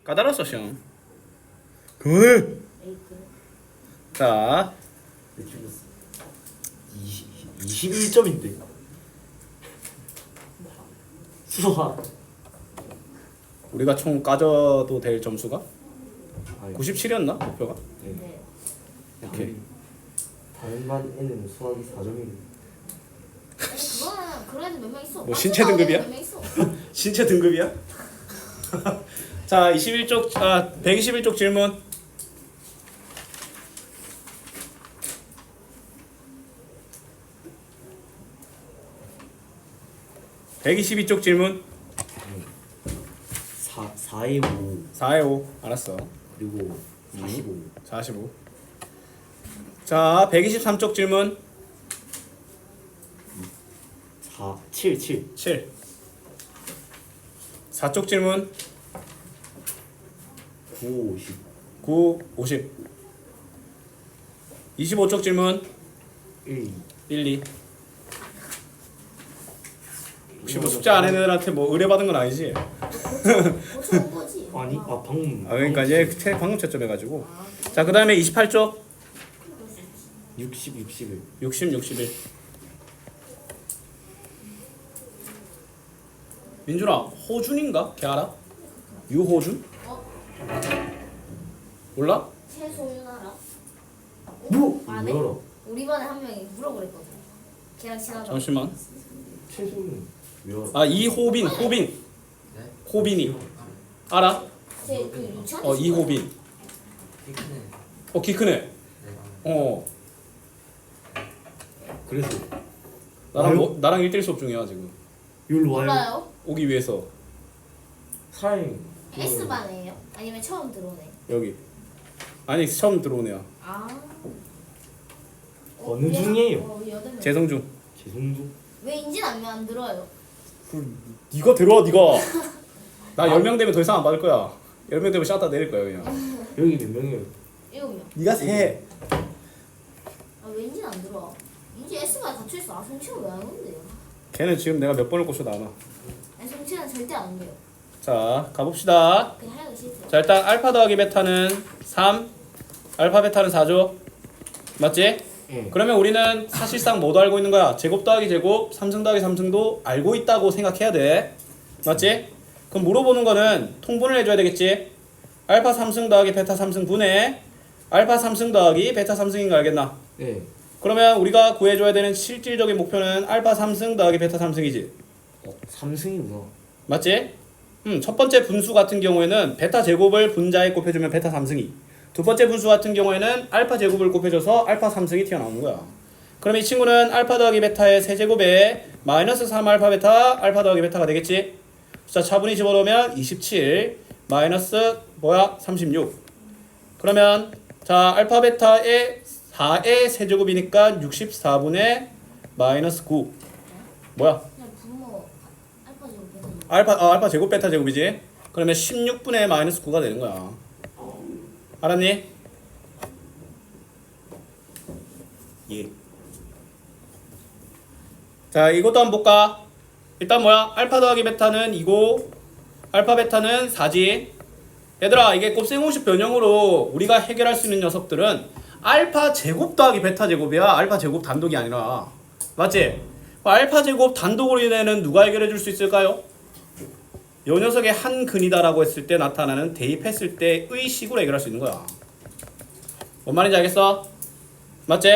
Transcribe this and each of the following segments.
까다로웠어 시험. 그만해. 자 21점인데 수학 우리가 총 까져도 될 점수가 아니, 97이었나 목표가? 네. 오케이. 다른 반 애는 수학이 4점이고 그거는 그런 애들 몇 명 있어. 뭐 신체 등급이야? 몇명 있어. 신체 등급이야? 자 21쪽 121쪽 질문. (122쪽) 질문. 4에 5 4에 5 알았어. 그리고 45 45. 자 123쪽 질문. 7 7 7. 4쪽 질문. 9 50 9 50. 25쪽 질문. 1 1 2. 혹시 뭐 숙제 안 한 애들한테 뭐 의뢰받은 건 아니지? 고쳐온 거지. 아니 방금 그러니까 얘 방금 채점해가지고. 자 그 다음에 28쪽. 60 61 60 61. 민준아 호준인가? 걔 알아? 유호준? 몰라? 최소윤 알아? 뭐? 안 해? 뭐라? 우리 반에 한 명이 물어보랬거든. 걔랑 친하다. 잠시만. 최소는 왜 알아? 아 이호빈 호빈이 알아? 쟤그 유치원. 이호빈. 키 크네. 그래서 나랑 1대1 수업 중이야 지금. 여기로 와요? 몰라요? 오기 위해서 사람이 S 반이에요? 아니면 처음 들어오네. 여기. 아니 처음 들어온 애야. 아. 어느 중이에요? 우리 8명. 재성중. 재성주 왜 인진 안 들어요? 네가 들어와 네가. 나 10명 되면 더 이상 안 받을 거야. 10명 되면 샷다 내릴 거야 그냥. 여기 몇 명이에요? 7명. 네가 세. 왜 인진 안 들어와? 인진 S반 닫혀있어. 아 성취는 왜 안 온대요? 걔는 지금 내가 몇 번을 꼬셔도 안 와. 아니 성취는 절대 안 온대요. 자 가봅시다. 그냥 하기가 싫대요. 자 일단 알파 더하기 베타는 3, 알파 베타는 4죠. 맞지? 예. 그러면 우리는 사실상 뭐도 알고 있는 거야? 제곱 더하기 제곱, 3승 더하기 3승도 알고 있다고 생각해야 돼. 맞지? 그럼 물어보는 거는 통분을 해줘야 되겠지? 알파 3승 더하기 베타 3승 분의 알파 3승 더하기 베타 3승인 거 알겠나? 예. 그러면 우리가 구해줘야 되는 실질적인 목표는 알파 3승 더하기 베타 3승이지. 3승이구나. 맞지? 첫 번째 분수 같은 경우에는 베타 제곱을 분자에 곱해주면 베타 3승이. 두 번째 분수 같은 경우에는 알파 제곱을 곱해줘서 알파 3승이 튀어나오는 거야. 그럼 이 친구는 알파 더하기 베타의 세제곱에 마이너스 3알파 베타 알파 더하기 베타가 되겠지? 자 차분히 집어넣으면 27 마이너스 36. 그러면 자 알파 베타의 4의 세제곱이니까 64분의 마이너스 9 뭐야? 그냥 분모 알파 제곱 베타. 알파 제곱 베타 제곱이지. 그러면 16분의 마이너스 9가 되는 거야. 알았니? 예. 자 이것도 한번 볼까? 일단 뭐야? 알파 더하기 베타는 2고 알파 베타는 4지. 얘들아 이게 곱셈공식 변형으로 우리가 해결할 수 있는 녀석들은 알파 제곱 더하기 베타 제곱이야. 알파 제곱 단독이 아니라. 맞지? 알파 제곱 단독으로 인해는 누가 해결해 줄 수 있을까요? 요 녀석의 한 근이다라고 했을 때 나타나는 대입했을 때의 식으로 해결할 수 있는 거야. 뭔 말인지 알겠어? 맞지?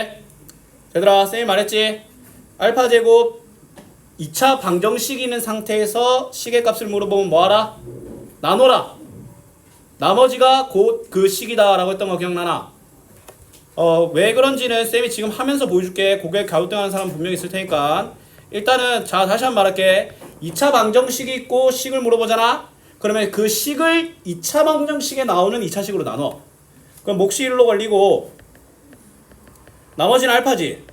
얘들아 쌤이 말했지? 알파 제곱 2차 방정식이 있는 상태에서 식의 값을 물어보면 뭐하라? 나눠라. 나머지가 곧 그 식이다 라고 했던 거 기억나나? 왜 그런지는 쌤이 지금 하면서 보여줄게. 고개 갸우뚱하는 사람 분명히 있을 테니까. 일단은 자 다시 한번 말할게. 2차 방정식이 있고 식을 물어보잖아. 그러면 그 식을 2차 방정식에 나오는 2차 식으로 나눠. 그럼 몫이 1로 걸리고 나머지는 알파지.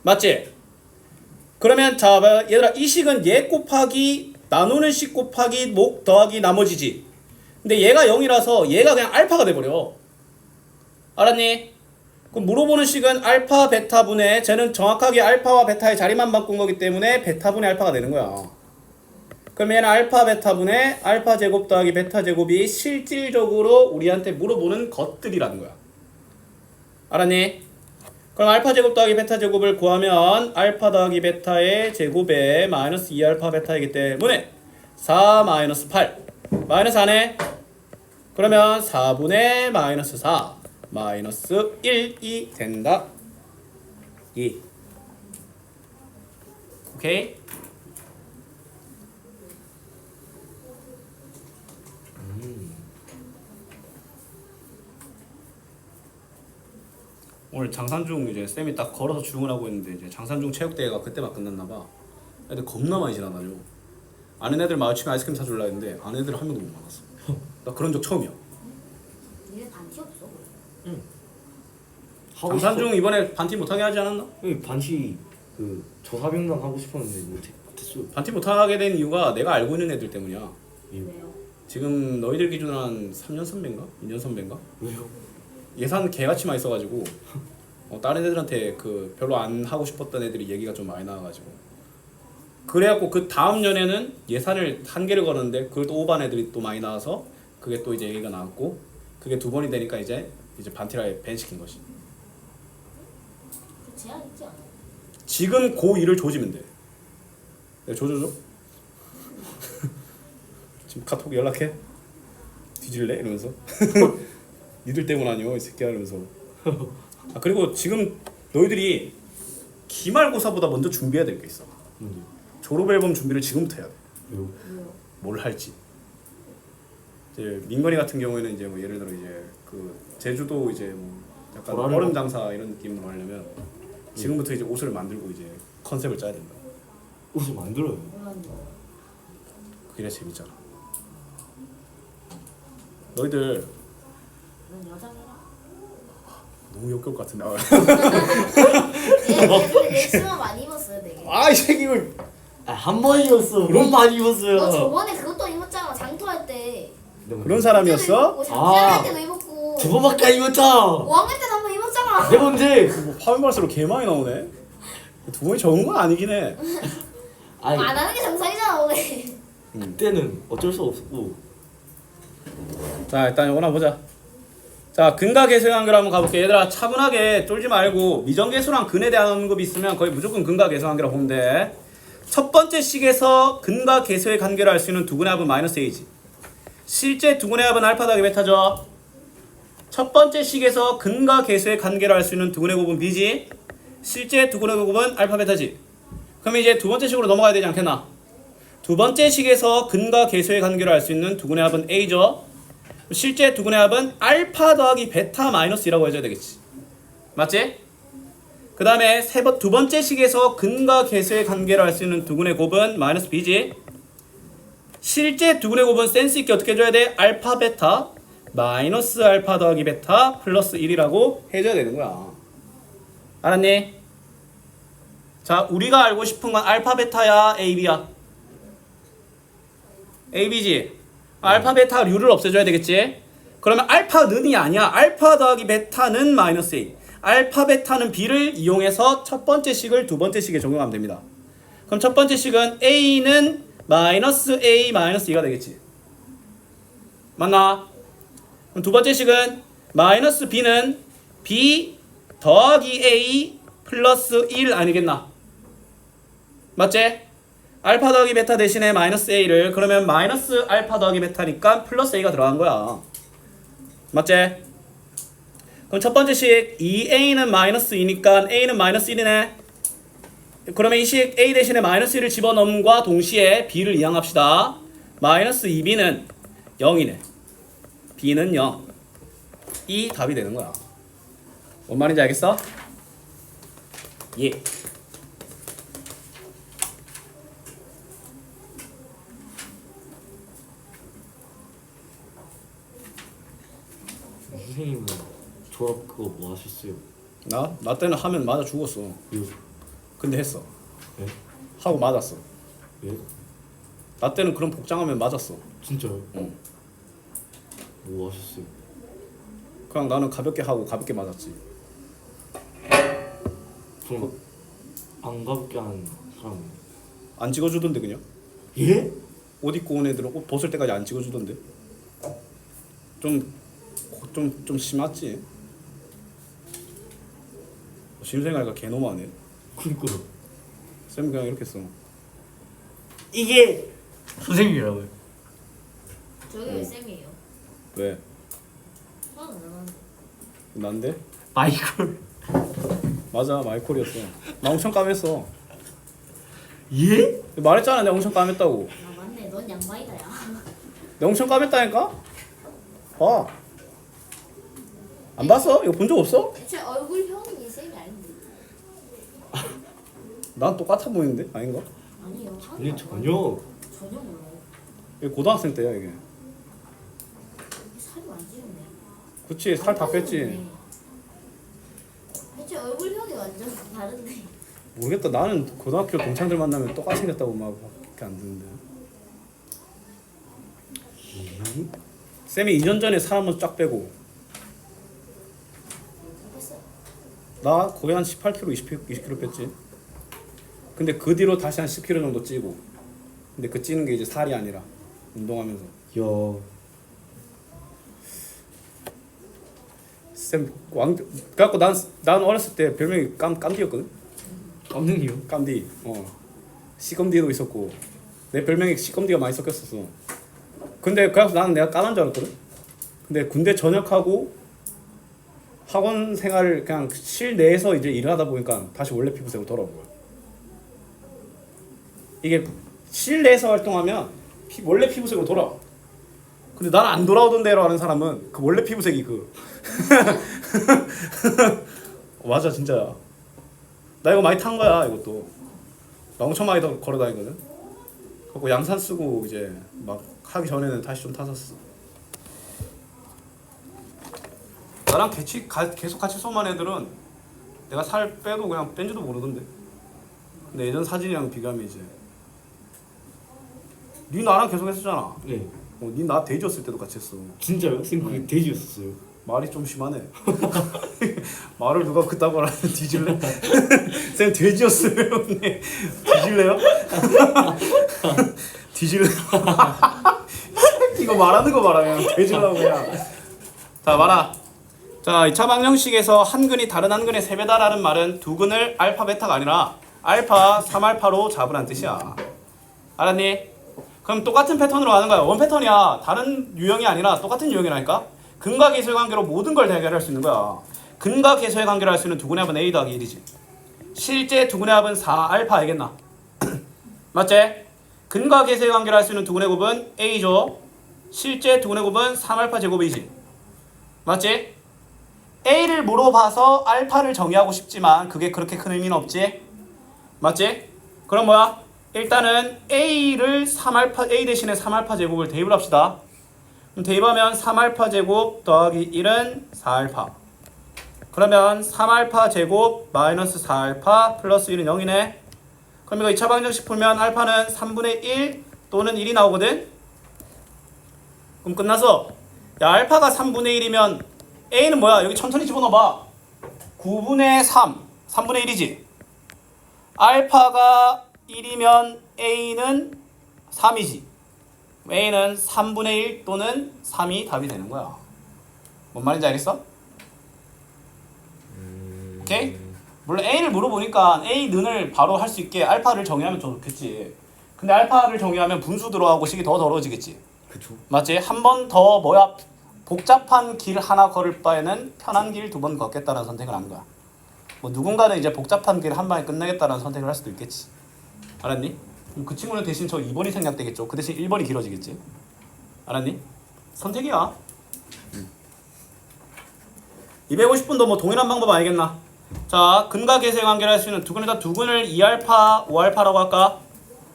맞지? 그러면 자 얘들아 이 식은 얘 곱하기 나누는 식 곱하기 목 더하기 나머지지. 근데 얘가 0이라서 얘가 그냥 알파가 돼버려. 알았니? 그럼 물어보는 식은 알파 베타분의 쟤는 정확하게 알파와 베타의 자리만 바꾼 거기 때문에 베타분의 알파가 되는 거야. 그럼 얘는 알파 베타분의 알파 제곱 더하기 베타 제곱이 실질적으로 우리한테 물어보는 것들이라는 거야. 알았니? 그럼 알파 제곱 더하기 베타 제곱을 구하면 알파 더하기 베타의 제곱에 마이너스 2알파 베타이기 때문에 4 마이너스 8 마이너스 4네. 그러면 4분의 마이너스 4 마이너스 1이 된다. 2. 오케이? 오늘 장산중 이제 쌤이 딱 걸어서 출근하고 있는데 이제 장산중 체육대회가 그때만 끝났나 봐. 애들 겁나 많이 지나다녀. 아는 애들 마주치면 아이스크림 사줄라 했는데 아는 애들 한 명도 못 만났어. 나 그런 적 처음이야. 니네 반티 없어? 하고 장산중 이번에 반티 못하게 하지 않았나? 싶어. 반시 그 저사병단 하고 싶었는데 못했어요. 반티 못하게 된 이유가 내가 알고 있는 애들 때문이야. 왜요? 지금 너희들 기준으로 한 3년 선배인가? 2년 선배인가? 왜요? 예산 개같이만 있어가지고 다른 애들한테 그 별로 안 하고 싶었던 애들이 얘기가 좀 많이 나와가지고 그래갖고 그 다음 년에는 예산을 한계를 걸었는데 그걸 또 오반 애들이 또 많이 나와서 그게 또 이제 얘기가 나왔고 그게 두 번이 되니까 이제 반티라에 밴 시킨 것이. 그 제한 있지 않아? 지금 고2를 조지면 돼. 내가 조져줘? 지금 카톡 연락해? 뒤질래? 이러면서 니들 때문 아니오 이 새끼야 이러면서. 아 그리고 지금 너희들이 기말고사보다 먼저 준비해야 될 게 있어. 졸업 앨범 준비를 지금부터 해야 돼. 왜요? 왜요? 뭘 할지. 이제 민건이 같은 경우에는 이제 뭐 예를 들어 이제 그 제주도 이제 뭐 약간 도라를 얼음 장사 이런 느낌으로 하려면 지금부터 이제 옷을 만들고 이제 컨셉을 짜야 된다. 옷을 만들어요. 몰랐는데. 그게 재밌잖아. 너희들 넌 여자애라. 너무 역겨울 것 같은데. 내 치마 많이 입었어요 되게. 아이 새끼 이걸. 한 번 입었어. 너무 많이 입었어요. 너 저번에 그것도 입었잖아 장토할 때. 그런 사람이었어? 장토할 때도 입었고. 두 번밖에 안 입었잖아. 5학년 때도 한 번 입었잖아. 네 번째. 뭐 파면 갈수록 개 많이 나오네. 두 번이 적은 건 아니긴 해. 아니 안 하는 게 정상이잖아 원래. 그때는 어쩔 수 없었고. 자 일단 이거나 보자. 자 근각계수의 관계로 한번 가볼게. 얘들아 차분하게 쫄지 말고 미정계수랑 근에 대한 언급이 있으면 거의 무조건 근각계수 관계라고 보면 돼. 첫 번째 식에서 근각계수의 관계를 알 수 있는 두근의 합은 마이너스 a지. 실제 두근의 합은 알파 더하기 베타죠. 첫 번째 식에서 근각계수의 관계를 알 수 있는 두근의 곱은 b지. 실제 두근의 곱은 알파 베타지. 그럼 이제 두 번째 식으로 넘어가야 되지 않겠나? 두 번째 식에서 근각계수의 관계를 알 수 있는 두근의 합은 a죠. 실제 두근의 합은 알파 더하기 베타 마이너스 2라고 해줘야 되겠지. 맞지? 그 다음에 두 번째 식에서 근과 계수의 관계를 알 수 있는 두근의 곱은 마이너스 b지. 실제 두근의 곱은 센스 있게 어떻게 해줘야 돼? 알파 베타 마이너스 알파 더하기 베타 플러스 1이라고 해줘야 되는 거야. 알았니? 자 우리가 알고 싶은 건 알파 베타야 AB야? AB지? 알파 베타 류를 없애줘야 되겠지? 그러면 알파는이 아니야. 알파 더하기 베타는 마이너스 A. 알파 베타는 B를 이용해서 첫 번째 식을 두 번째 식에 적용하면 됩니다. 그럼 첫 번째 식은 A는 마이너스 A 마이너스 2가 되겠지. 맞나? 그럼 두 번째 식은 마이너스 B는 B 더하기 A 플러스 1 아니겠나? 맞지? 알파 더하기 베타 대신에 마이너스 A를 그러면 마이너스 알파 더하기 베타니까 플러스 A가 들어간 거야. 맞지? 그럼 첫 번째 식 2A는 마이너스 2니까 A는 마이너스 1이네. 그러면 이 식 A 대신에 마이너스 1을 집어넣음과 동시에 B를 이항합시다. 마이너스 2B는 0이네. B는 0. 이 답이 되는 거야. 뭔 말인지 알겠어? 예. 선생님은 졸업 그거 뭐 하셨어요? 나 때는 하면 맞아 죽었어. 왜요? 근데 했어. 네? 하고 맞았어. 왜? 나 때는 그런 복장하면 맞았어. 진짜요? 응. 뭐 하셨어요? 그냥 나는 가볍게 하고 가볍게 맞았지. 그럼 안 가볍게 하는 사람 안 찍어주던데 그냥. 예? 옷 입고 온 애들은 옷 벗을 때까지 안 찍어주던데. 좀 심하지. 심생활가 개노마네. 그니까 쌤 그냥 이렇게 써. 이게 선생님이라고요. 저게 왜 쌤이에요? 왜? 저는 얼마인데? 난데? 마이콜. 맞아 마이콜이었어. 나 엄청 까맸어. 예? 말했잖아 내가 엄청 까맸다고. 아 맞네. 넌 양반이다 야. 내가 엄청 까맸다니까? 봐. 안 봤어? 이거 본 적 없어? 제 얼굴형이 쌤이 아닌데. 난 똑같아 보이는데? 아닌가? 아니요. 전혀 전혀 몰라요. 이게 고등학생 때야 이게. 이게 살이 많이 찌네. 그치 살 다 뺐지. 대체 얼굴형이 완전 다른데. 모르겠다. 나는 고등학교 동창들 만나면 똑같이 생겼다고 막 그렇게 안 듣는데. 쌤이 2년 전에 살 한번 쫙 빼고 됐어요. 나 거의 한 18kg, 20kg 뺐지. 근데 그 뒤로 다시 한 10kg 정도 찌고. 근데 그 찌는 게 이제 살이 아니라 운동하면서. 야 쌤 왕. 그래갖고 난 어렸을 때 별명이 깜디였거든. 깜능이요? 깜디. 시검디도 있었고 내 별명이 시검디가 많이 섞였었어. 근데 그래서 나는 내가 까만 줄 알았거든. 근데 군대 전역하고 학원 생활을 그냥 실내에서 이제 일을 하다 보니까 다시 원래 피부색으로 돌아온 거야. 이게 실내에서 활동하면 원래 피부색으로 돌아와. 근데 나는 안 돌아오던데로 하는 사람은 그 원래 피부색이 그 맞아 진짜야. 나 이거 많이 탄 거야 이것도. 나 엄청 많이 걸어 다니거든. 그리고 양산 쓰고 이제 막 하기 전에는 다시 좀 탔었어. 나랑 계속 같이 수업한 애들은 내가 살 빼도 그냥 뺀지도 모르던데. 근데 예전 사진이랑 비교하면 이제 니 나랑 계속 했었잖아. 네. 니 나 돼지였을 때도 같이 했어. 진짜요? 쌤 그게 돼지였었어요. 말이 좀 심하네. 말을 누가 그따구로 하면 뒤질래? 쌤 돼지였어요. 네. 뒤질래요? 뒤질래? 이거 말하는 거 봐라 그냥 돼질라고 그냥. 자 말아. 자 2차 방정식에서 한 근이 다른 한 근의 3배다라는 말은 두 근을 알파 베타가 아니라 알파 3알파로 잡으란 뜻이야. 알았니? 그럼 똑같은 패턴으로 가는 거야. 원 패턴이야. 다른 유형이 아니라 똑같은 유형이라니까. 근과 계수의 관계로 모든 걸 해결할 수 있는 거야. 근과 계수의 관계를 할 수 있는 두근의 합은 A 더하기 1이지. 실제 두근의 합은 4알파 알겠나? 맞지? 근과 계수의 관계를 할 수 있는 두근의 곱은 A죠. 실제 두근의 곱은 3알파 제곱이지. 맞지? A를 물어봐서 알파를 정의하고 싶지만 그게 그렇게 큰 의미는 없지. 맞지? 그럼 뭐야? 일단은 A를 3알파 A 대신에 3알파 제곱을 대입을 합시다. 그럼 대입하면 3알파 제곱 더하기 1은 4알파. 그러면 3알파 제곱 마이너스 4알파 플러스 1은 0이네. 그럼 이거 2차 방정식 풀면 알파는 3분의 1 또는 1이 나오거든. 그럼 끝났어. 야 알파가 3분의 1이면 A는 뭐야? 여기 천천히 집어넣어봐. 9분의 3 3분의 1이지. 알파가 1이면 A는 3이지. A는 3분의 1 또는 3이 답이 되는 거야. 뭔 말인지 알겠어? 오케이? 물론 A를 물어보니까 A는을 바로 할 수 있게 알파를 정의하면 좋겠지. 근데 알파를 정의하면 분수 들어가고 식이 더 더러워지겠지. 그쵸. 맞지? 한 번 더 뭐야? 복잡한 길 하나 걸을 바에는 편한 길 2번 걷겠다는 선택을 하는 거야. 뭐 누군가는 이제 복잡한 길 한 방에 끝내겠다는 선택을 할 수도 있겠지. 알았니? 그럼 그 친구는 대신 저 2번이 생략되겠죠. 그 대신 1번이 길어지겠지. 알았니? 선택이야. 250분도 뭐 동일한 방법 알겠나? 자, 근과 계수의 관계를 할 수 있는 두근에다 두근을 2알파, 5알파라고 할까?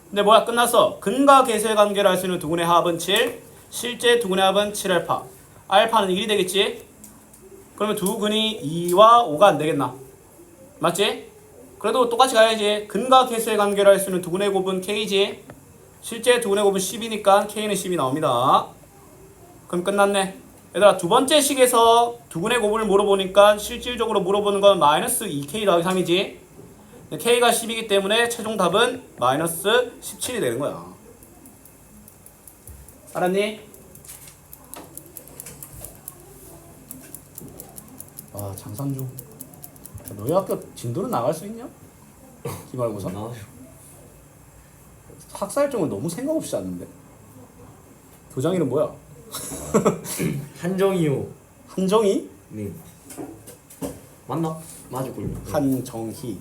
근데 뭐야? 끝났어. 근과 계수의 관계를 할 수 있는 두근의 합은 7, 실제 두근의 합은 7알파. 알파는 1이 되겠지? 그러면 두 근이 2와 5가 안 되겠나? 맞지? 그래도 똑같이 가야지. 근과 계수의 관계를 할 수 있는 두근의 곱은 K지. 실제 두근의 곱은 10이니까 K는 10이 나옵니다. 그럼 끝났네. 얘들아 두 번째 식에서 두근의 곱을 물어보니까 실질적으로 물어보는 건 마이너스 2K 더하기 3이지. K가 10이기 때문에 최종 답은 마이너스 17이 되는 거야. 알았니? 아 장산중. 너희 학교 진도는 나갈 수 있냐? 기말고사? 나와요. 학사일정은 너무 생각 없이 짰는데. 교장 이름 뭐야? 한정이요. 한정희? 네. 맞나? 맞을걸요. 한정희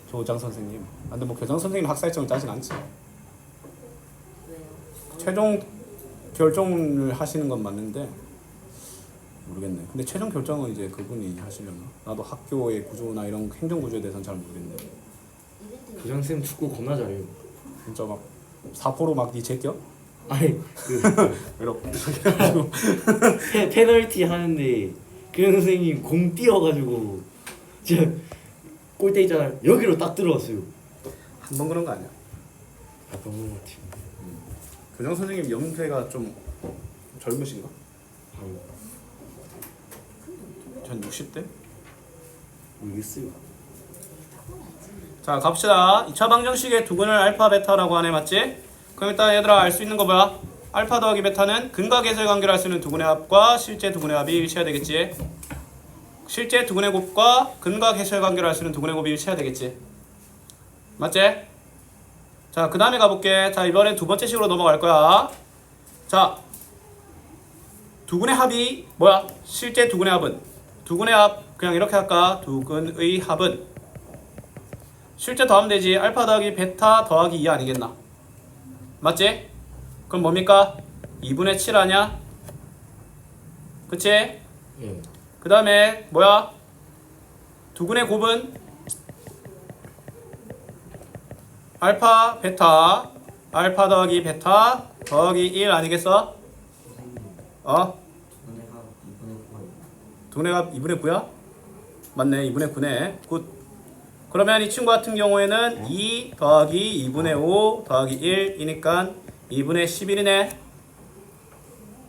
교장 선생님. 아, 근데 뭐 교장 선생님 학사일정을 짜진 않지. 왜요? 최종 결정을 하시는 건 맞는데 모르겠네. 근데 최종 결정은 이제 그분이 하시려나? 나도 학교의 구조나 이런 행정 구조에 대해서는 잘 모르겠네. 이벤트 교장쌤 축구 겁나 잘해요. 진짜 막 사포로 막니 제껴? 아니 그 이렇게 페널티 하는데 교장 선생님 공 뛰어가지고 진짜 골대 있잖아요. 여기로 딱 들어왔어요. 한 번 그런 거 아니야? 아 너무 같이. 교장 선생님 연세가 좀 젊으신가? 아유 전 60대? 모르겠어요. 자 갑시다. 2차 방정식의 두근을 알파 베타라고 하네. 맞지? 그럼 일단 얘들아 알 수 있는 거 뭐야? 알파 더하기 베타는 근과 계수의 관계를 알 수 있는 두근의 합과 실제 두근의 합이 일치해야 되겠지. 실제 두근의 곱과 근과 계수의 관계를 알 수 있는 두근의 곱이 일치해야 되겠지. 맞지? 자 그 다음에 가볼게. 자 이번엔 두 번째 식으로 넘어갈 거야. 자 두근의 합이 뭐야? 실제 두근의 합은 두근의 합 그냥 이렇게 할까? 두근의 합은 실제 더하면 되지. 알파 더하기 베타 더하기 2 아니겠나? 맞지? 그럼 뭡니까? 2분의 7 아냐? 그치? 예. 그 다음에 뭐야? 두근의 곱은 알파 베타 알파 더하기 베타 더하기 1 아니겠어? 두근의 합 2분의 9야? 맞네 2분의 9네. 굿. 그러면 이 친구 같은 경우에는 2 더하기 2분의 5 더하기 1이니까 2분의 11이네.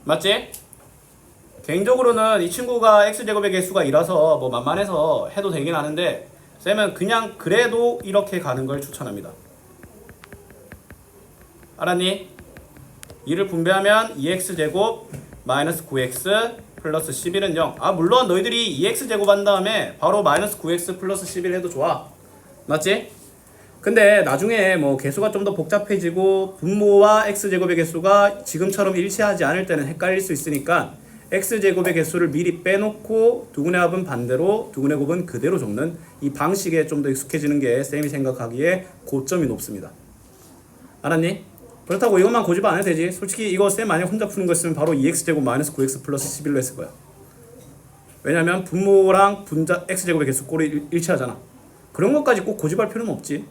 맞지? 개인적으로는 이 친구가 x제곱의 개수가 2라서 뭐 만만해서 해도 되긴 하는데 쌤은 그냥 그래도 이렇게 가는 걸 추천합니다. 알았니? 2를 분배하면 2x제곱 마이너스 9x 플러스 11은 0. 아 물론 너희들이 2x제곱 한 다음에 바로 마이너스 9x 플러스 11 해도 좋아. 맞지? 근데 나중에 뭐 개수가 좀 더 복잡해지고 분모와 x제곱의 개수가 지금처럼 일치하지 않을 때는 헷갈릴 수 있으니까 x제곱의 개수를 미리 빼놓고 두근의 합은 반대로 두근의 곱은 그대로 적는 이 방식에 좀 더 익숙해지는 게 쌤이 생각하기에 고점이 높습니다. 알았니? 그렇다고 이것만 고집 안 해도 되지. 솔직히 이거 쌤 만약 혼자 푸는 거 있으면 바로 2x제곱 마이너스 9x 플러스 11로 했을 거야. 왜냐면 분모랑 분자 x제곱의 개수 꼴이 일치하잖아. 그런 것까지 꼭 고집할 필요는 없지.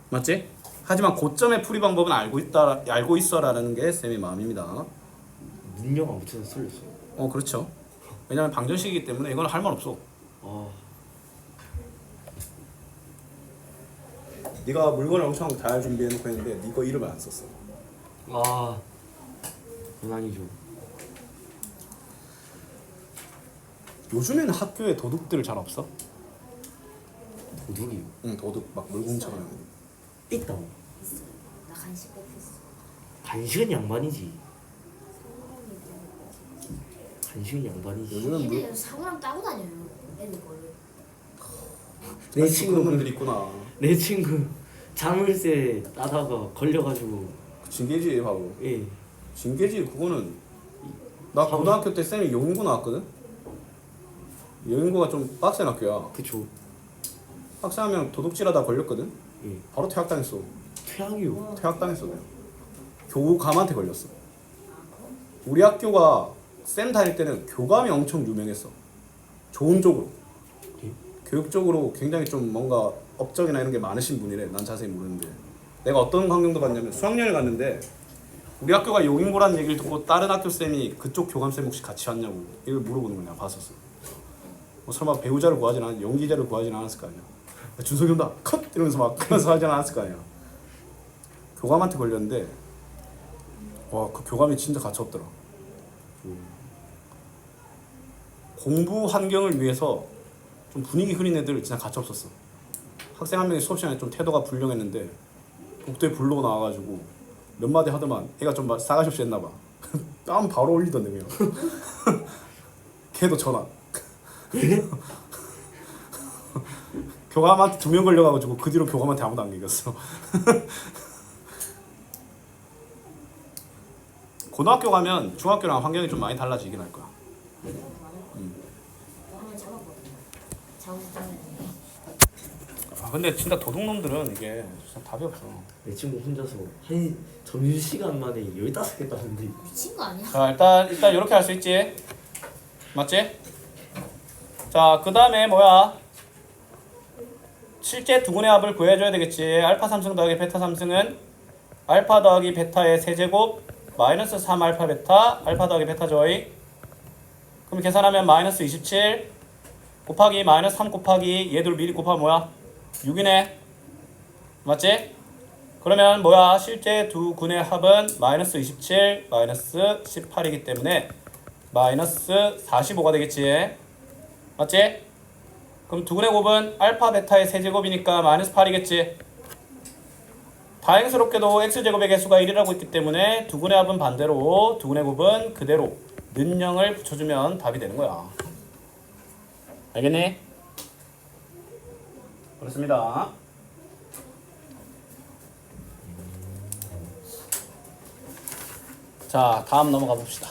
맞지? 하지만 고점의 풀이 방법은 알고 있어라는 게 쌤의 마음입니다. 능력 안 붙여서 틀렸어요. 그렇죠. 왜냐면 방정식이기 때문에 이건 할 말 없어. 아 네가 물건을 엄청 잘 준비해놓고 했는데 네 거 이름을 안 썼어. 그건 아니죠. 요즘에는 학교에 도둑들 잘 없어? 도둑이요. 응, 도둑 막 물공처럼. 있다. 있어요. 나 간식 꼭 했어. 간식은 양반이지. 간식은 양반이지. 요즘은 애들 사고랑 따고 다녀요. 애들 거를. 내 친구들 있구나. 내 친구 자물쇠 따다가 걸려가지고 징계지 바로. 예. 징계지 그거는 나 고등학교 때 쌤이 영인고 나왔거든. 영인고가 좀 빡센 학교야. 그쵸. 학생 한 명 도둑질하다 걸렸거든. 예. 바로 퇴학당했어. 퇴학이요. 퇴학당했어 그냥. 교감한테 걸렸어. 우리 학교가 쌤 다닐 때는 교감이 엄청 유명했어. 좋은 쪽으로. 예? 교육적으로 굉장히 좀 뭔가 업적이나 이런 게 많으신 분이래. 난 자세히 모르는데 내가 어떤 광경도 봤냐면 수학여행을 갔는데 우리 학교가 용인고라는 얘기를 듣고 다른 학교 쌤이 그쪽 교감 쌤 혹시 같이 왔냐고 이걸 물어보는 거냐 봤었어. 뭐 설마 배우자를 구하진 않았, 연기자를 구하진 않았을 거 아니야. 준석이 온다 컷 이러면서 막 하면서 하진 않았을 거 아니야. 교감한테 걸렸는데 와 그 교감이 진짜 가차없더라. 공부 환경을 위해서 좀 분위기 흐린 애들 진짜 가차없었어. 학생 한 명이 수업 시간에 좀 태도가 불량했는데 복도에 불러고 나와가지고 몇 마디 하더만 애가 좀 싸가지 없이 했나봐. 다음 바로 올리던데 그냥. 걔도 전화. 교감한테 2명 걸려가지고 그 뒤로 교감한테 아무도 안 걸렸어. 고등학교 가면 중학교랑 환경이 좀 많이 달라지긴 할 거야. 한번 잡아보거든. 잡으면 아 근데 진짜 도둑놈들은 이게 진짜 답이 없어. 내 친구 혼자서 한 점심시간 만에 15개 땄는데 미친 거 아니야? 자 일단 이렇게 할 수 있지. 맞지? 자 그 다음에 뭐야? 실제 두근의 합을 구해줘야 되겠지. 알파 3승 더하기 베타 3승은 알파 더하기 베타의 세제곱 마이너스 3 알파 베타 알파 더하기 베타죠. 그럼 계산하면 마이너스 27 곱하기 마이너스 3 곱하기 얘들 미리 곱하면 뭐야? 6이네. 맞지? 그러면 뭐야? 실제 두 군의 합은 마이너스 27 마이너스 18이기 때문에 마이너스 45가 되겠지. 맞지? 그럼 두 군의 곱은 알파 베타의 세제곱이니까 마이너스 8이겠지. 다행스럽게도 x제곱의 개수가 1이라고 있기 때문에 두 군의 합은 반대로 두 군의 곱은 그대로 는영을 붙여주면 답이 되는 거야. 알겠니? 그렇습니다. 자, 다음 넘어가 봅시다.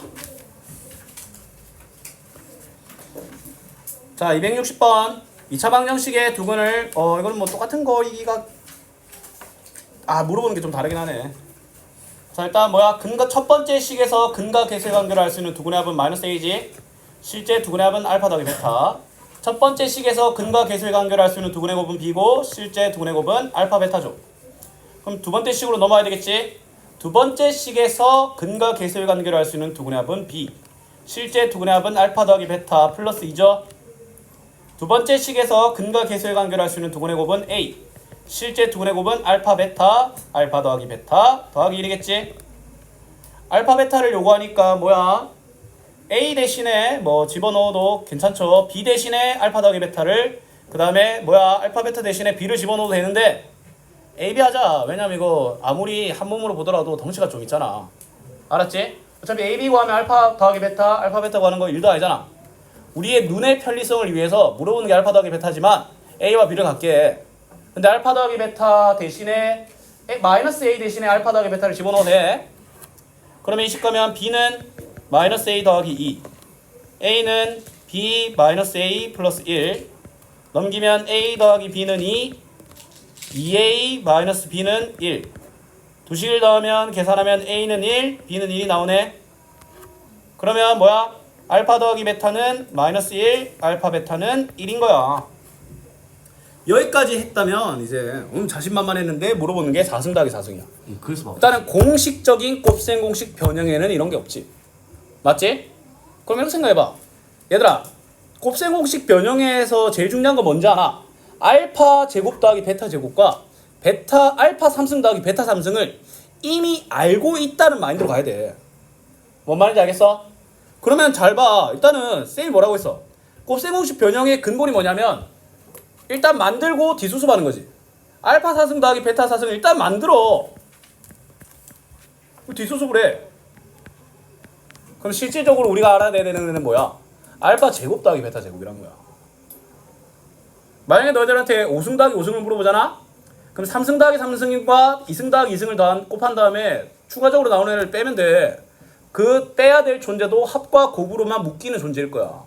자, 260번 2차 방정식의 두근을 이거는 뭐 똑같은 거이기가 물어보는 게 좀 다르긴 하네. 자, 일단 뭐야? 근거 첫 번째 식에서 근과 계수의 관계를 알 수 있는 두근의 합은 마이너스 a지. 실제 두근의 합은 알파 더하기 베타. 첫 번째 식에서 근과 계수의 관계를 알 수 있는 두근의 곱은 b고 실제 두근의 곱은 알파 베타죠. 그럼 두 번째 식으로 넘어와야 되겠지. 두 번째 식에서 근과 계수의 관계를 알 수 있는 두근의 합은 b. 실제 두근의 합은 알파 더하기 베타 플러스 2죠. 두 번째 식에서 근과 계수의 관계를 알 수 있는 두근의 곱은 a. 실제 두근의 곱은 알파 베타 알파 더하기 베타 더하기 1이겠지. 알파 베타를 요구하니까 뭐야? a 대신에 뭐 집어넣어도 괜찮죠. b 대신에 알파 더하기 베타를 그 다음에 뭐야? 알파 베타 대신에 b를 집어넣어도 되는데 a, b 하자. 왜냐면 이거 아무리 한 몸으로 보더라도 덩치가 좀 있잖아. 알았지? 어차피 a, b 구하면 알파 더하기 베타 알파 베타 구하는 거 1도 아니잖아. 우리의 눈의 편리성을 위해서 물어보는 게 알파 더하기 베타지만 a와 b를 갖게. 근데 알파 더하기 베타 대신에 마이너스 a 대신에 알파 더하기 베타를 집어넣어도 돼. 그러면 이 식 가면 b는 마이너스 a 더하기 2 a는 b 마이너스 a 플러스 1 넘기면 a 더하기 b는 2 2a 마이너스 b는 1 두 식을 더하면 계산하면 a는 1 b는 1이 나오네. 그러면 뭐야? 알파 더하기 베타는 마이너스 1 알파 베타는 1인 거야. 여기까지 했다면 이제 자신만만했는데 물어보는 게 4승 더하기 4승이야. 그래서 막 일단은 공식적인 곱셈 공식 변형에는 이런 게 없지. 맞지? 그럼 이렇게 생각해봐. 얘들아, 곱셈 공식 변형에서 제일 중요한 건 뭔지 아나? 알파 제곱 더하기 베타 제곱과 베타 알파 3승 더하기 베타 3승을 이미 알고 있다는 마인드로 가야 돼. 뭔 말인지 알겠어? 그러면 잘 봐. 일단은 쌤이 뭐라고 했어? 곱셈 공식 변형의 근본이 뭐냐면 일단 만들고 뒤수습하는 거지. 알파 4승 더하기 베타 4승을 일단 만들어. 뒤수습을 해. 그럼 실질적으로 우리가 알아내야 되는 애는 뭐야? 알파 제곱 더하기 베타 제곱이란 거야. 만약에 너희들한테 5승 더하기 5승을 물어보잖아? 그럼 3승 더하기 3승과 2승 더하기 2승을 곱한 다음에 추가적으로 나오는 애를 빼면 돼. 그 빼야 될 존재도 합과 곱으로만 묶이는 존재일 거야.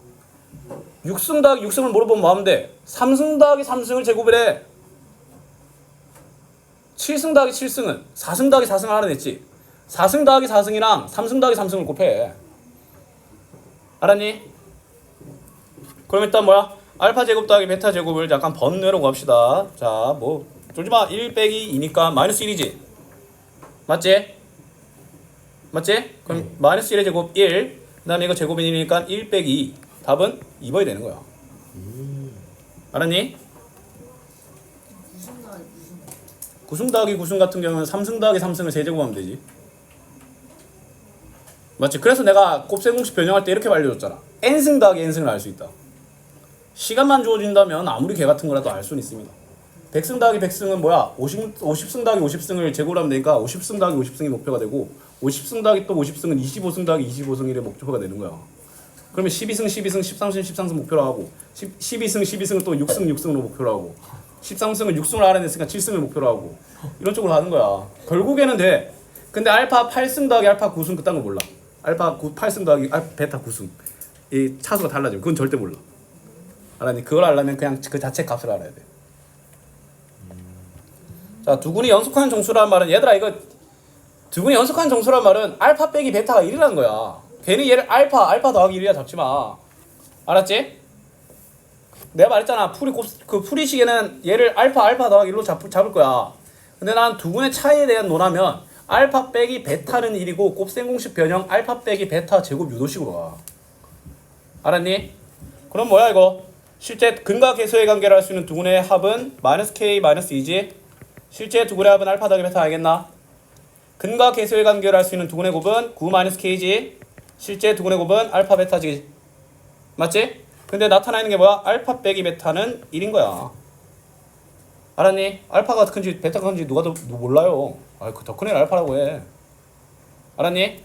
6승 더하기 6승을 물어보면 뭐 하면 돼? 3승 더하기 3승을 제곱을 해. 7승 더하기 7승은 4승 더하기 4승을 알아냈지. 4승 더하기 4승이랑 3승 더하기 3승을 곱해. 알았니? 그럼 일단 뭐야? 알파 제곱 더하기 베타 제곱을 약간 번외로 갑시다. 자, 뭐 쫄지마. 1 빼기 2니까 마이너스 1이지. 맞지? 맞지? 그럼 마이너스 1의 제곱 1. 그 다음에 이거 제곱이 1이니까 1 빼기 2. 답은 2번이 되는 거야. 알았니? 9승 더하기 9승 같은 경우는 3승 더하기 3승을 세제곱하면 되지. 맞지? 그래서 내가 곱셈 공식 변형할 때 이렇게 알려줬잖아. n승 더하기 n승을 알 수 있다. 시간만 주어진다면 아무리 개 같은 거라도 알 수는 있습니다. 100승 더하기 100승은 뭐야? 50승 더하기 50승을 제곱을 하면 되니까 50승 더하기 50승이 목표가 되고 50승 더하기 또 50승은 25승 더하기 25승이 목표가 되는 거야. 그러면 12승, 12승, 13승, 13승 목표로 하고 12승, 12승을 또 6승, 6승으로 목표로 하고 13승은 6승을 알아냈으니까 7승을 목표로 하고 이런 쪽으로 하는 거야. 결국에는 돼. 근데 알파 8승 더하기 알파 9승 그딴 거 몰라. 알파 8승 더하기 베타 9승 이 차수가 달라져. 그건 절대 몰라. 알았니? 그걸 알려면 그냥 그 자체 값을 알아야 돼. 자, 두근이 연속하는 정수라는 말은 얘들아 이거 두근이 연속하는 정수라는 말은 알파 빼기 베타가 1이라는 거야. 괜히 얘를 알파 더하기 1이라 잡지 마. 알았지? 내가 말했잖아. 풀이식에는 얘를 알파 더하기 1로 잡을 거야. 근데 난 두근의 차이에 대한 논하면 알파 빼기 베타는 1이고 곱셈 공식 변형 알파 빼기 베타 제곱 유도식으로 가. 알았니? 그럼 뭐야 이거? 실제 근과 계수의 관계를 할 수 있는 두근의 합은 마이너스 k 마이너스 2지. 실제 두근의 합은 알파 더하기 베타 알겠나? 근과 계수의 관계를 할 수 있는 두근의 곱은 9 마이너스 k지. 실제 두근의 곱은 알파 베타지. 맞지? 근데 나타나 있는 게 뭐야? 알파 빼기 베타는 1인 거야. 알았니? 알파가 큰지 베타가 큰지 누가 더 몰라요. 더 큰 애는 알파라고 해. 알았니?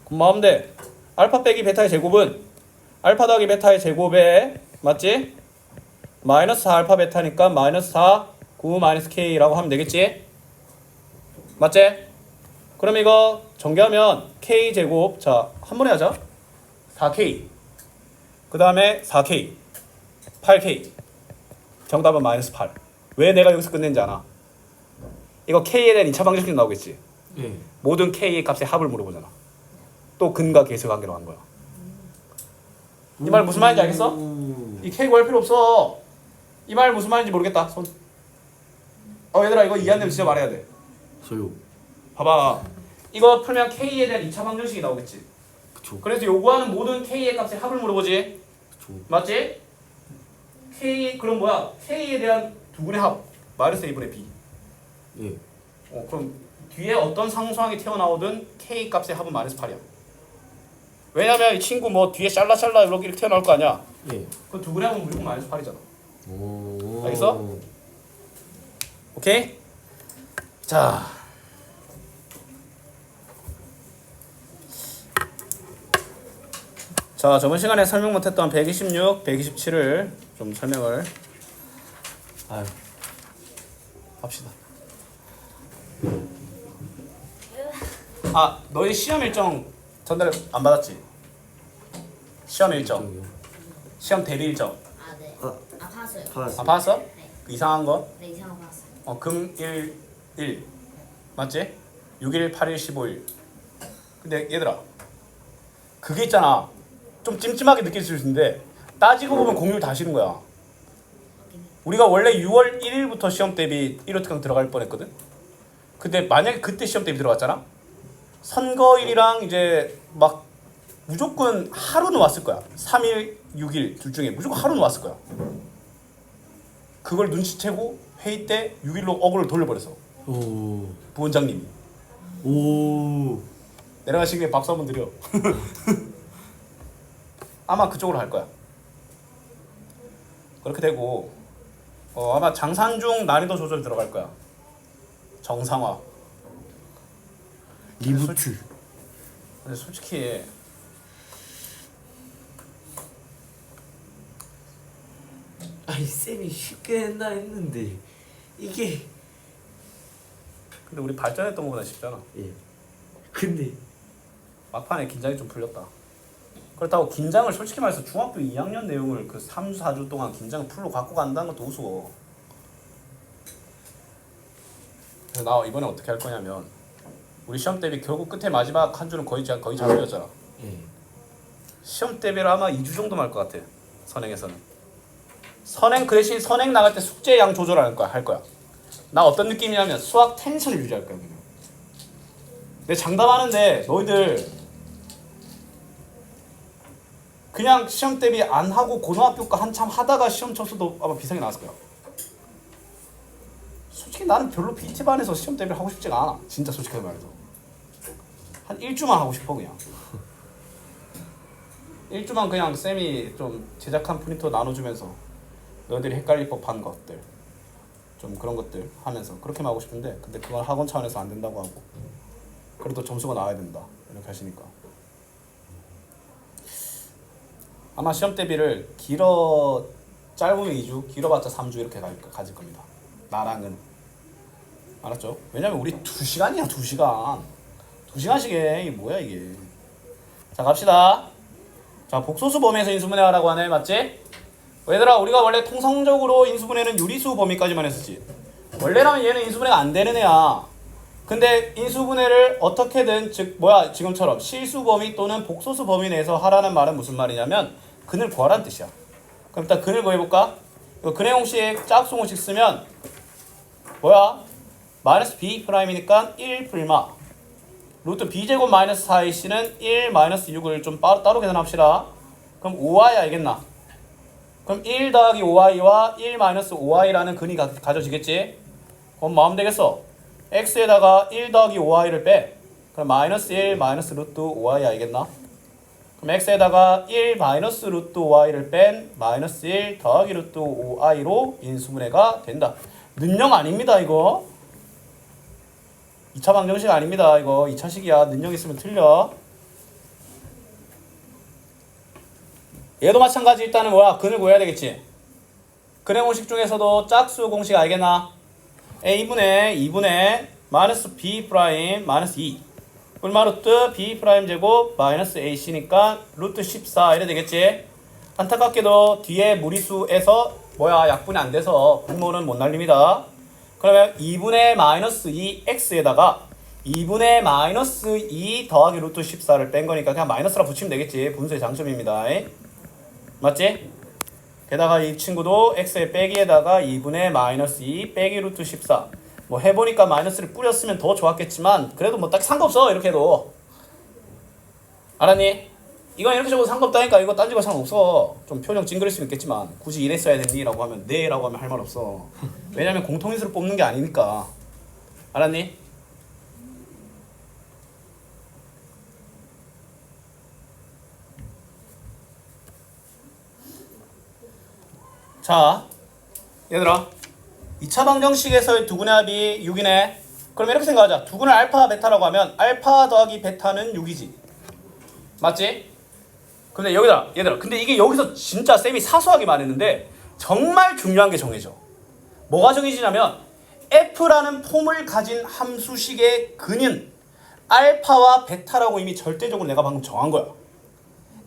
그럼 뭐 하면 돼? 알파 빼기 베타의 제곱은 알파 더하기 베타의 제곱에 맞지? 마이너스 4 알파 베타니까 마이너스 4 9 마이너스 k라고 하면 되겠지? 맞지? 그럼 이거 전개하면 k 제곱 자 한 번에 하자. 4k 그 다음에 4k 8k 정답은 마이너스 8. 왜 내가 여기서 끝낸지 아나? 이거 k에 대한 2차 방정식 나오겠지? 예. 모든 k의 값의 합을 물어보잖아. 또 근과 계수 관계로 한 거야. 이 말 무슨 말인지 알겠어? 이 k 구할 필요 없어. 이 말 무슨 말인지 모르겠다. 손. 얘들아 이거 이해 안 되면 진짜 말해야 돼. 저요. 봐봐. 이거 풀면 k에 대한 2차 방정식이 나오겠지? 그쵸. 그래서 요구하는 모든 k의 값의 합을 물어보지? 그쵸. 맞지? k 그럼 뭐야? k에 대한 두근의 합 마이너스 a분의 b. 예. 그럼 뒤에 어떤 상수항이 튀어나오든 k 값의 합은 마이너스 8이야. 왜냐면 이 친구 뭐 뒤에 샬라샬라 이렇게 튀어나올 거 아니야. 예. 그 두근의 합은 무조건 마이너스 8이잖아. 오. 알겠어? 오케이? 자. 자, 저번 시간에 설명 못했던 126, 127을 좀 설명을 합시다. 너희 시험 일정 전달 안 받았지? 시험 일정, 시험 대비 일정. 네. 아. 봤어요. 받았어. 받았어? 네. 그 이상한 거? 네, 이상한 거 봤어요. 금 1 맞지? 6일, 8일, 15일. 근데 얘들아 그게 있잖아. 좀 찜찜하게 느낄 수 있는데 따지고 보면 공률 다 싫은 거야. 우리가 원래 6월 1일부터 시험 대비 1호 특강 들어갈 뻔했거든. 근데 만약에 그때 시험 대비 들어갔잖아. 선거일이랑 이제 막 무조건 하루는 왔을 거야. 3일, 6일 둘 중에 무조건 하루는 왔을 거야. 그걸 눈치채고 회의 때 6일로 어그를 돌려버렸어. 오. 부원장님이. 오. 내려가시기에 박수 한번 드려. 아마 그쪽으로 할 거야. 그렇게 되고 아마 장산중 난이도 조절 들어갈 거야. 정상화. 리부트. 근데 솔직히 아니 쌤이 쉽게 했나 했는데 이게. 근데 우리 발전했던 것보다 쉽잖아. 예. 근데 막판에 긴장이 좀 풀렸다. 그렇다고 긴장을 솔직히 말해서 중학교 2학년 내용을 그 3, 4주 동안 긴장을 풀로 갖고 간다는 것도 우스워. 그래서 나 이번에 어떻게 할 거냐면 우리 시험 대비 결국 끝에 마지막 한 주는 거의 잘 풀렸잖아. 예. 시험 대비를 아마 2주 정도 할 것 같아. 선행에서는. 선행 그 대신 선행 나갈 때 숙제 양 조절할 거야. 나 어떤 느낌이냐면 수학 텐션을 유지할 거야. 그냥. 내 장담하는데 너희들 그냥 시험 대비 안 하고 고등학교 거 한참 하다가 시험 쳤어도 아마 비상이 나왔을 거야. 솔직히 나는 별로 BT반에서 시험 대비를 하고 싶지가 않아. 진짜 솔직하게 말해서. 한 1주만 하고 싶어 그냥. 1주만 그냥 쌤이 좀 제작한 프린터 나눠주면서 너희들이 헷갈릴 법한 것들 좀 그런 것들 하면서 그렇게만 하고 싶은데 근데 그건 학원 차원에서 안 된다고 하고 그래도 점수가 나와야 된다 이렇게 하시니까 아마 시험 대비를 짧으면 2주 길어봤자 3주 이렇게 가질 겁니다. 나랑은 알았죠? 왜냐면 우리 2시간이야 2시간 2시간씩 해 이게 뭐야 이게. 자 갑시다. 자 복소수 범위에서 인수분해 하라고 하네 맞지? 얘들아 우리가 원래 통상적으로 인수분해는 유리수 범위까지만 했었지. 원래라면 얘는 인수분해가 안 되는 애야. 근데 인수분해를 어떻게든 지금처럼 실수 범위 또는 복소수 범위 내에서 하라는 말은 무슨 말이냐면 근을 구하라는 뜻이야. 그럼 일단 근을 구해볼까? 이거 근의 공식 짝수 공식 쓰면 마이너스 b 프라임이니까 1 불마 루트 b제곱 마이너스 4ac는 1 마이너스 6을 좀 따로 계산합시다. 그럼 5i 알겠나? 그럼 1 더하기 5i와 1 마이너스 5i라는 근이 가져지겠지? 그럼 마음 되겠어. x에다가 1 더하기 5i를 빼. 그럼 마이너스 1 마이너스 루트 5i 알겠나? 그럼 x에다가 1 마이너스 루트 5i를 뺀 마이너스 1 더하기 루트 5i로 인수분해가 된다. 능령 아닙니다 이거. 2차 방정식 아닙니다 이거. 2차식이야. 능령 있으면 틀려. 얘도 마찬가지. 일단은 근을 구해야 되겠지. 근의 공식 중에서도 짝수 공식 알겠나? a분의 2분의 마이너스 b 프라임 마이너스 2 얼마 루트 b 프라임 제곱 마이너스 ac니까 루트 14 이래 되겠지. 안타깝게도 뒤에 무리수에서 약분이 안 돼서 분모는 못 날립니다. 그러면 2분의 마이너스 2x에다가 2분의 마이너스 2 더하기 루트 14를 뺀 거니까 그냥 마이너스라 붙이면 되겠지. 분수의 장점입니다. 맞지? 게다가 이 친구도 x의 빼기에다가 2분의 마이너스 2 빼기 루트 14 해보니까 마이너스를 뿌렸으면 더 좋았겠지만 그래도 딱 상관없어 이렇게 해도. 알았니? 이건 이렇게 적어도 상관없다니까. 이거 딴지고 상관없어. 좀 표정 찡그릴 수는 있겠지만 굳이 이랬어야 됐니? 라고 하면 네 라고 하면 할 말 없어. 왜냐면 공통인수를 뽑는 게 아니니까. 알았니? 자 얘들아 2차 방정식에서의 두근의 합이 6이네. 그럼 이렇게 생각하자. 두근을 알파 베타라고 하면 알파 더하기 베타는 6이지. 맞지? 근데 얘들아 근데 이게 여기서 진짜 쌤이 사소하게 말했는데 정말 중요한 게 정해져. 뭐가 정해지냐면 f라는 폼을 가진 함수식의 근은 알파와 베타라고 이미 절대적으로 내가 방금 정한 거야.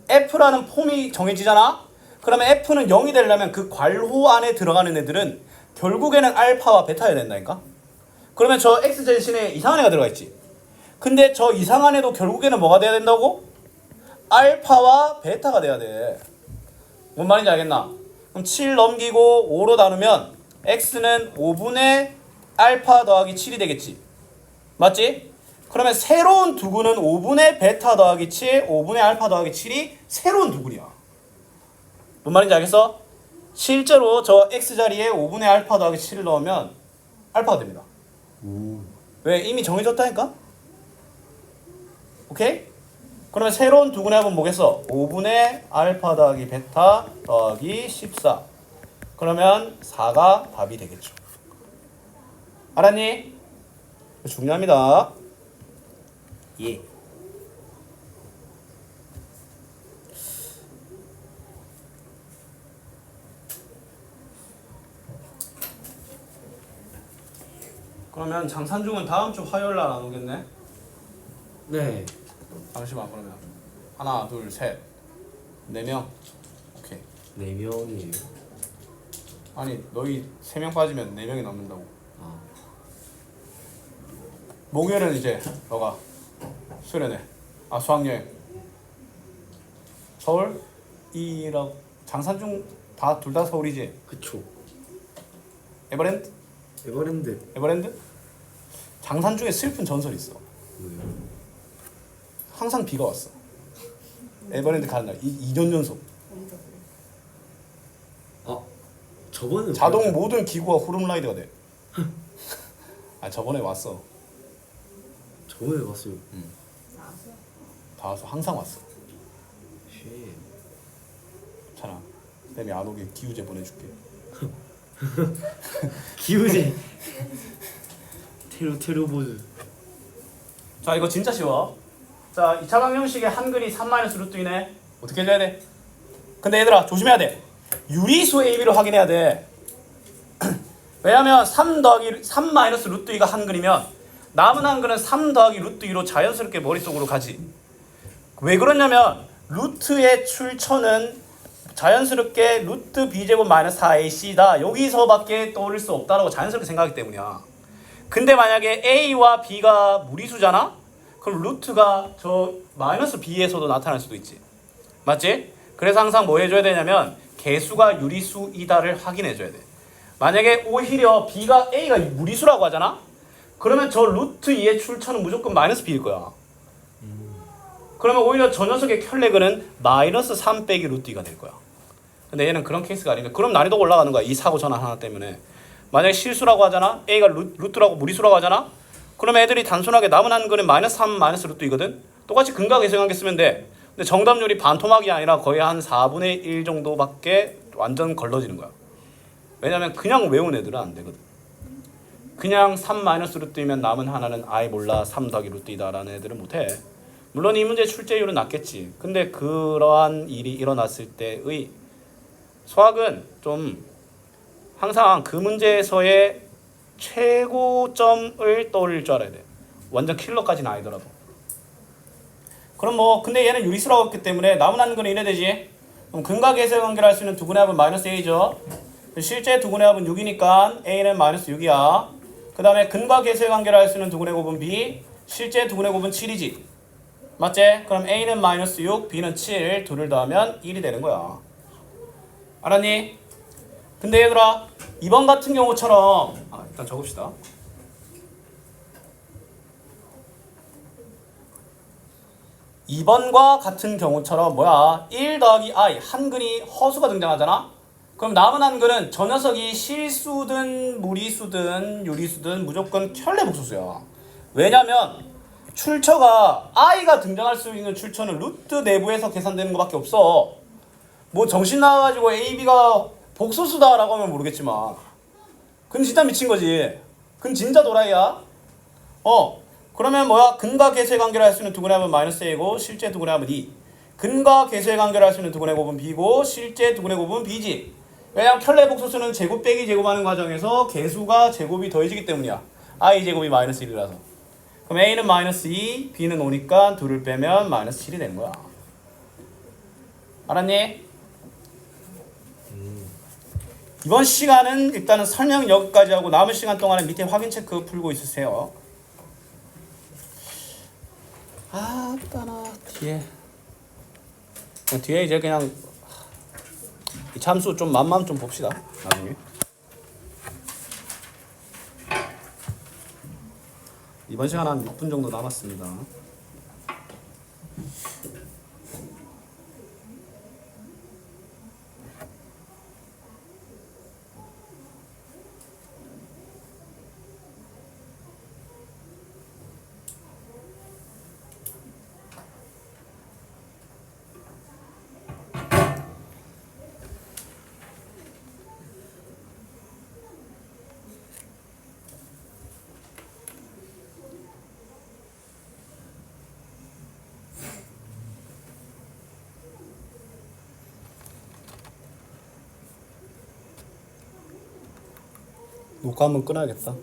f라는 폼이 정해지잖아. 그러면 f는 0이 되려면 그 괄호 안에 들어가는 애들은 결국에는 알파와 베타여야 된다니까. 그러면 저 x 대신에 이상한 애가 들어가 있지. 근데 저 이상한 애도 결국에는 뭐가 돼야 된다고? 알파와 베타가 돼야 돼. 뭔 말인지 알겠나? 그럼 7 넘기고 5로 나누면 x는 5분의 알파 더하기 7이 되겠지. 맞지? 그러면 새로운 두근은 5분의 베타 더하기 7, 5분의 알파 더하기 7이 새로운 두근이야. 뭔 말인지 알겠어? 실제로 저 x자리에 5분의 알파 더하기 7을 넣으면 알파가 됩니다. 왜? 이미 정해졌다니까? 오케이? 그러면 새로운 두근의 합은 뭐겠어? 5분의 알파 더하기 베타 더하기 14. 그러면 4가 답이 되겠죠. 알았니? 중요합니다. 예. 그러면 장산중은 다음 주 화요일 날 안 오겠네? 네. 잠시만 그러면 하나 둘 셋 4명 오케이. 4명이에요. 아니 너희 3명 빠지면 4명이 남는다고. 아. 목요일은 이제 너가 수련회 수학여행 서울 이라고. 장산중 둘 다 서울이지? 그쵸. 에버랜드? 에버랜드. 장산중에 슬픈 전설이 있어. 뭐예요? 항상 비가 왔어. 에버랜드 가는 날 2년 연속. 아 저번에 자동 모든 기구가 후룸라이드가 돼. 저번에 왔어. 저번에 봤어요. 다 왔어. 항상 왔어. 쉣. 괜찮아. 쌤이 안 오게 기우제 보내줄게. 기우제. 테로보즈. 자 이거 진짜 쉬워. 자 2차 방정식의 한근이 3-루트이네. 어떻게 해줘야 돼? 근데 얘들아 조심해야 돼. 유리수 AB로 확인해야 돼. 왜냐면 3-루트2가 한근이면 남은 한근은 3-루트2로 자연스럽게 머릿속으로 가지. 왜 그러냐면 루트의 출처는 자연스럽게 루트 b제곱 마이너스 4ac다. 여기서밖에 떠올릴 수 없다라고 자연스럽게 생각하기 때문이야. 근데 만약에 a와 b가 무리수잖아? 그럼 루트가 저 마이너스 b에서도 나타날 수도 있지. 맞지? 그래서 항상 뭐 해줘야 되냐면 개수가 유리수이다를 확인해줘야 돼. 만약에 오히려 b가 a가 무리수라고 하잖아? 그러면 저 루트 2의 출처는 무조건 마이너스 b일 거야. 그러면 오히려 저 녀석의 켤레근은 마이너스 3 빼기 루트 2가 될 거야. 근데 얘는 그런 케이스가 아니니까 그럼 난이도가 올라가는 거야. 이 사고 전환 하나 때문에. 만약에 실수라고 하잖아. a가 루트라고 무리수라고 하잖아. 그러면 애들이 단순하게 남은 한근은 마이너스 3 마이너스 루트 2거든. 똑같이 근과 계승관계 쓰면 돼. 근데 정답률이 반토막이 아니라 거의 한 4분의 1 정도밖에 완전 걸러지는 거야. 왜냐면 그냥 외운 애들은 안 되거든. 그냥 3 마이너스 루트 2면 남은 하나는 아예 몰라 3 더하기 루트 2다 라는 애들은 못해. 물론 이 문제 출제율은 낮겠지. 근데 그러한 일이 일어났을 때의 수학은 좀 항상 그 문제에서의 최고점을 떠올릴 줄 알아야 돼. 완전 킬러까지는 아니더라도. 그럼 뭐 근데 얘는 유리수라고 했기 때문에 남은 한근은 이래 되지. 그럼 근과 계수의 관계를 할 수 있는 두근의 합은 마이너스 a죠. 실제 두근의 합은 6이니까 a는 마이너스 6이야. 그 다음에 근과 계수의 관계를 할 수 있는 두근의 곱은 b. 실제 두근의 곱은 7이지. 맞지? 그럼 a는 마이너스 6, b는 7, 둘을 더하면 1이 되는 거야. 알았니? 근데 얘들아 이번 같은 경우처럼 일단 적읍시다. 이번과 같은 경우처럼 뭐야 1 더하기 i 한근이 허수가 등장하잖아. 그럼 남은 한근은 저 녀석이 실수든 무리수든 유리수든 무조건 켤레복소수야. 왜냐면 출처가 i가 등장할 수 있는 출처는 루트 내부에서 계산되는 것밖에 없어. 뭐 정신 나가지고 AB가 복소수다라고 하면 모르겠지만 그건 진짜 미친 거지. 그건 진짜 도라이야. 그러면 뭐야 근과 계수의 관계를 할 수 있는 두근의 합은 마이너스 a고 실제 두근의 합은 2. 근과 계수의 관계를 할 수 있는 두근의 곱은 b고 실제 두근의 곱은 b지. 왜냐면 켤레 복소수는 제곱 빼기 제곱하는 과정에서 계수가 제곱이 더해지기 때문이야. i 제곱이 마이너스 1이라서. 그럼 a는 마이너스 2, b는 5니까 2를 빼면 마이너스 7이 되는 거야. 알았니? 이번 시간은 일단은 설명 여기까지 하고 남은 시간 동안에 밑에 확인 체크 풀고 있으세요. 따나 뒤에 이제 그냥 이 참수 좀 맛만 좀 봅시다. 나중에. 이번 시간 한 6분 정도 남았습니다. 녹화 한번 끊어야겠다.